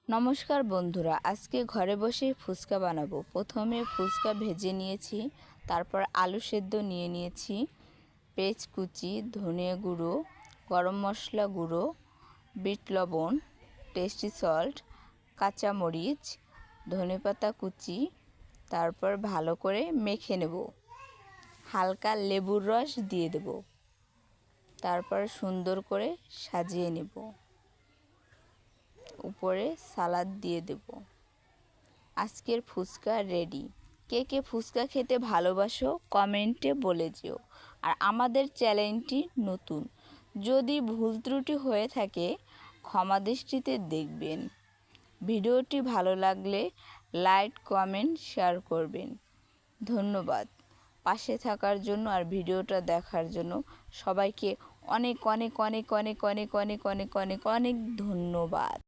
নমস্কার বন্ধুরা, আজকে ঘরে বসে ফুচকা বানাবো। প্রথমে ফুচকা ভেজে নিয়েছি, তারপর আলু সেদ্ধ নিয়ে নিয়েছি, পেঁয়াজ কুচি, ধনে গুঁড়ো, গরম মশলা গুঁড়ো, বিট লবণ, টেস্টি সল্ট, কাঁচামরিচ, ধনেপাতা কুচি। তারপর ভালো করে মেখে নেব। হালকা লেবুর রস দিয়ে দেব। তারপর সুন্দর করে সাজিয়ে নেব। উপরে সালাদ দিয়ে দেব। আজকের ফুচকা রেডি। কে কে ফুচকা খেতে ভালোবাসো কমেন্টে বলে যেও। আর আমাদের চ্যানেলটি নতুন, যদি ভুল ত্রুটি হয়ে থাকে ক্ষমা দৃষ্টিতে দেখবেন। ভিডিওটি ভালো লাগলে লাইক, কমেন্ট, শেয়ার করবেন। ধন্যবাদ পাশে থাকার জন্য আর ভিডিওটা দেখার জন্য। সবাইকে অনেক অনেক অনেক অনেক অনেক অনেক অনেক অনেক অনেক ধন্যবাদ।